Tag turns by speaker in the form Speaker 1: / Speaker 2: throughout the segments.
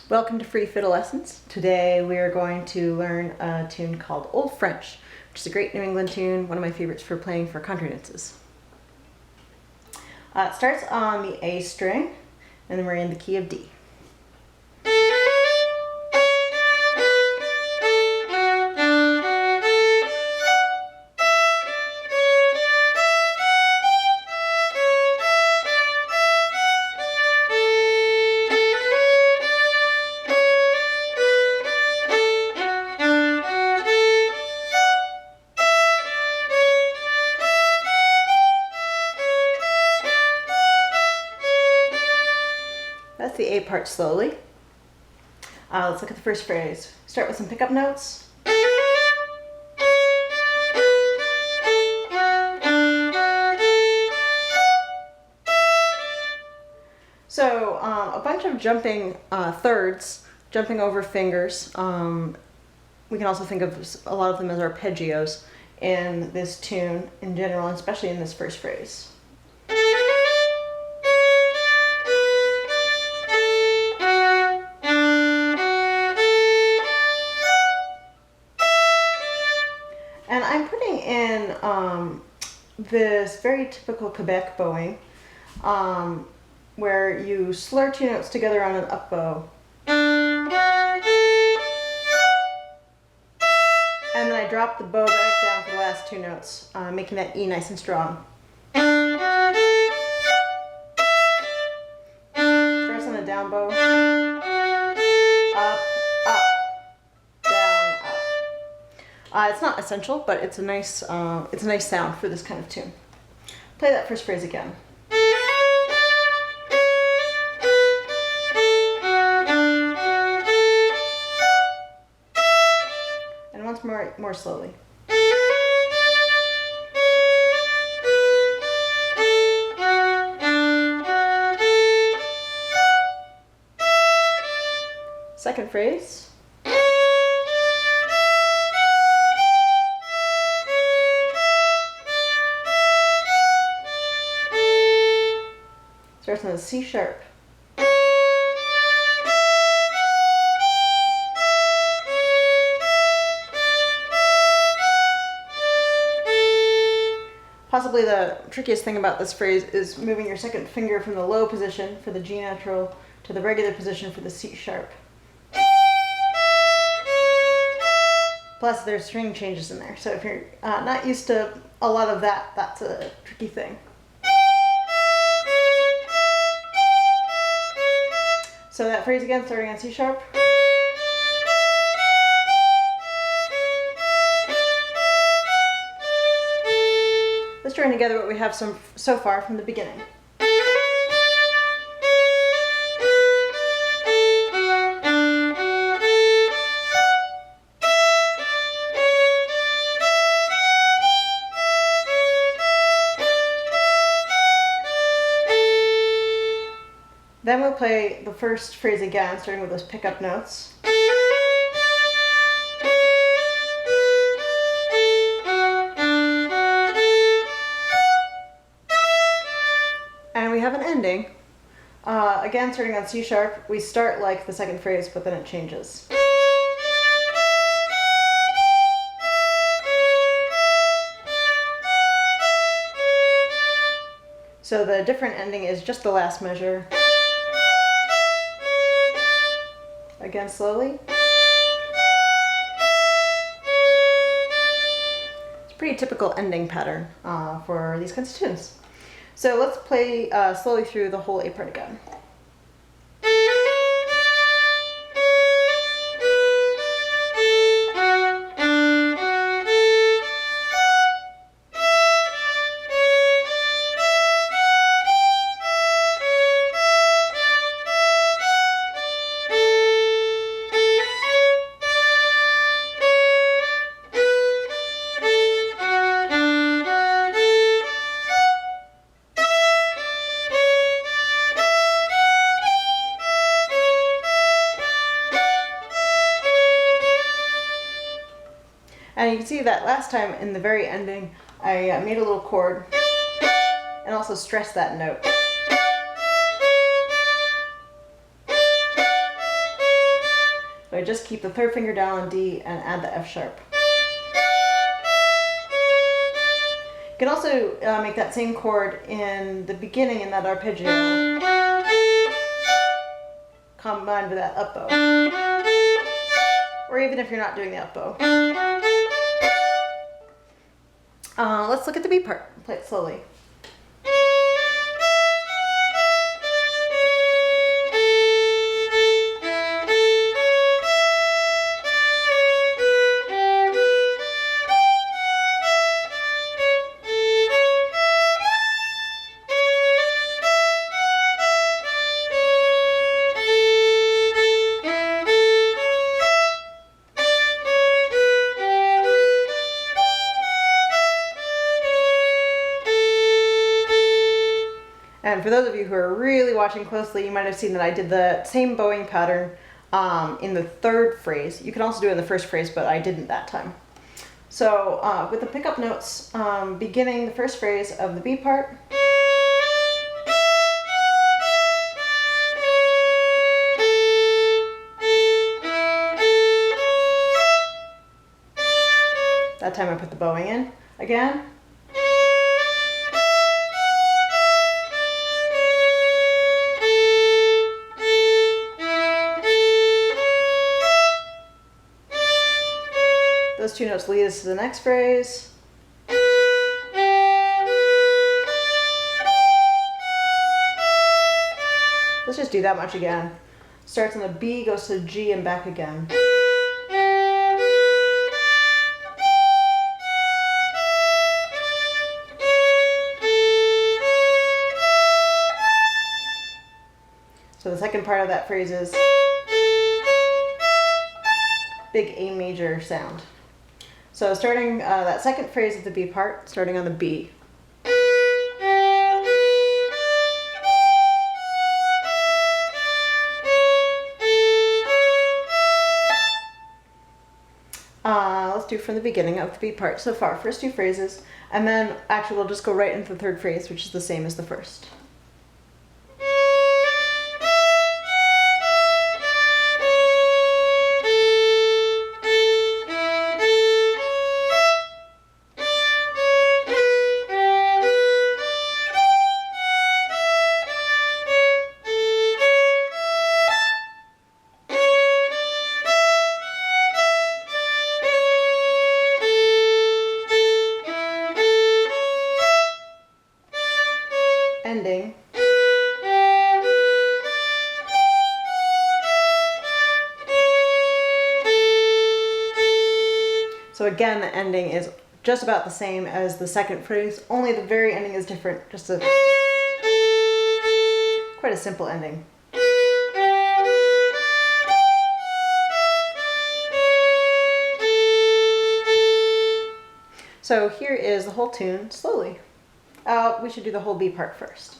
Speaker 1: Welcome to Free Fiddle Lessons. Today we are going to learn a tune called Old French, which is a great New England tune, one of my favorites for playing for contradances. It starts on the A string, and then we're in the key of D. That's the A part slowly. Let's look at the first phrase. Start with some pickup notes. So a bunch of jumping thirds, jumping over fingers. We can also think of a lot of them as arpeggios in this tune in general, especially in this first phrase. And I'm putting in this very typical Quebec bowing, where you slur two notes together on an up bow. And then I drop the bow back down for the last two notes, making that E nice and strong. First on the down bow. Up, up, down, up. It's not essential, but it's a nice sound for this kind of tune. Play that first phrase again. And once more slowly. Second phrase. Starts on the C sharp. Possibly the trickiest thing about this phrase is moving your second finger from the low position for the G natural to the regular position for the C sharp. Plus there's string changes in there, so if you're not used to a lot of that, that's a tricky thing. So that phrase again, starting on C sharp. Let's join together what we have so far from the beginning. Then we'll play the first phrase again, starting with those pickup notes. And we have an ending. Again, starting on C sharp, we start like the second phrase, but then it changes. So the different ending is just the last measure. Again, slowly. It's a pretty typical ending pattern for these kinds of tunes. So let's play slowly through the whole A part again. And you can see that last time in the very ending, I made a little chord and also stressed that note. I just keep the third finger down on D and add the F sharp. You can also make that same chord in the beginning in that arpeggio, combined with that up bow. Or even if you're not doing the up bow. Let's look at the B part. Play it slowly. And for those of you who are really watching closely, you might have seen that I did the same bowing pattern in the third phrase. You can also do it in the first phrase, but I didn't that time. So with the pickup notes beginning the first phrase of the B part, that time I put the bowing in again. Those two notes lead us to the next phrase. Let's just do that much again. Starts on the B, goes to G, and back again. So the second part of that phrase is big A major sound. So starting that second phrase of the B part, starting on the B. Let's do from the beginning of the B part so far. First two phrases, and then actually we'll just go right into the third phrase, which is the same as the first. Ending. So again, the ending is just about the same as the second phrase, only the very ending is different. Just a quite a simple ending. So here is the whole tune slowly. We should do the whole B part first.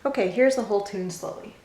Speaker 1: Okay, here's the whole tune slowly.